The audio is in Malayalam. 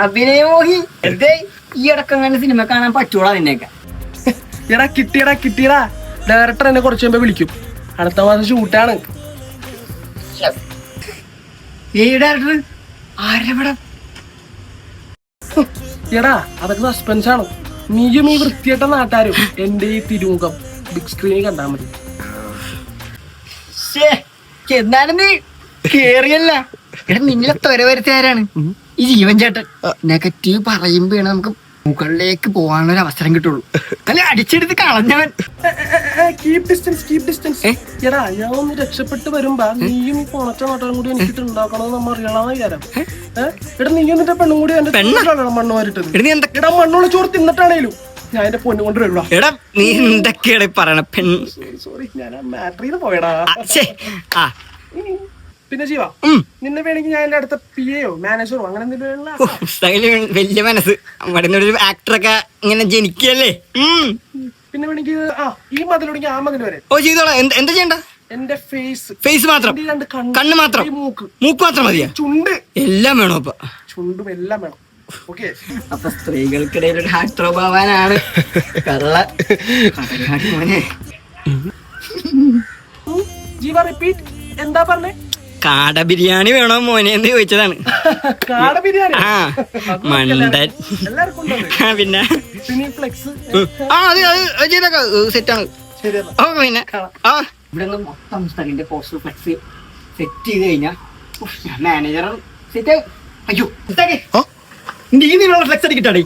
അഭിനയമോഹി എന്തേ ഈ അടക്കങ്ങനെ സിനിമ കാണാൻ പറ്റൂടാ നിന്നേക്ക? എടാ കിട്ടിയടാ ഡയറക്ടർ എന്നെ കുറച്ച് മുമ്പ് വിളിക്കും. അടുത്ത മാസം ഷൂട്ടാണ്. ഡയറക്ടർ ആരവിടെ? എടാ അതൊക്കെ സസ്പെൻസ് ആണ്. നീയും ഈ വൃത്തിയേട്ട നാട്ടാരും എന്റെ ഈ തിരുമുഖം ബിഗ് സ്ക്രീനിൽ കണ്ടാ മതി. എന്നാലും നീ കേറിയല്ല. എടാ നിന്നെ ത്വര വരുത്തിയാരാണ് ഈ ജീവൻ ചേട്ടൻ. നെഗറ്റീവ് പറയുമ്പോഴാണ് നമുക്ക് മുകളിലേക്ക് പോകാനൊരു അവസരം കിട്ടുള്ളൂ. അല്ലെ അടിച്ചെടുത്ത് കളഞ്ഞവൻ. Keep distance. എടാ ഞാൻ ഒന്ന് രക്ഷപ്പെട്ട് വരുമ്പോ നീയും ഈ പോണച്ച നാട്ടുകാരും കൂടി എനിക്കിട്ട് ഉണ്ടാക്കണമെന്ന് നമ്മ അറിയണമെന്ന് വിചാരം. എടാ നീ എന്നിട്ട് പെണ്ണും കൂടി എന്റെ മണ്ണ് മാറിട്ടത്. എടാ മണ്ണുള്ള ചോറ് തിന്നിട്ടാണേലും ഞാൻ എന്റെ പൊന്നു കൊണ്ട് വരുവാ. എടാ നീ എന്തൊക്കെയാണ് പറയണ? സോറി ഞാൻ മാറ്ററിന്ന് പോയടാ. പിന്നെ ജീവ നിന്നെ വേണമെങ്കിൽ ഞാൻ എന്റെ അടുത്ത PA മാനേജറോ അങ്ങനെ എന്തെങ്കിലും വലിയ മനസ്സ് ഒരു ആക്ടറൊക്കെ ഇങ്ങനെ ജനിക്കല്ലേ. പിന്നെ വേണമെങ്കിൽ ഈ മതിലുണ്ടെങ്കിൽ ആ മതിൽ വരെ ചെയ്തോളാം. എന്താ ചെയ്യണ്ട? എന്റെ ഫേസ് മാത്രം, കണ്ണ് മാത്രം, മൂക്ക് മാത്രം മതിയാ? ചുണ്ട് എല്ലാം വേണോ? അപ്പൊ ചുണ്ടും എല്ലാം വേണം. ഓക്കെ. അപ്പൊ സ്ത്രീകൾക്കിടയിൽ ഒരു ആക്ടറോ ഭാവാനാണ് കള്ള മോനെ. ജീവ റിപ്പീറ്റ്. എന്താ പറഞ്ഞേ? കാട ബിരിയാണി വേണോ മോനെ എന്ന് ചോദിച്ചതാണ്. കാട ബിരിയാണി? മണ്ടൻ. പിന്നെ സെറ്റാണ്. പിന്നെ ഇവിടെ മൊത്തം സ്ഥലിന്റെ പോസ്റ്റർ ഫ്ലെക്സ് സെറ്റ് ചെയ്ത് കഴിഞ്ഞാ മാനേജർ സെറ്റ്. അയ്യോ നീ ഫ്ലെക്സ് അടിക്കട്ടാടേ.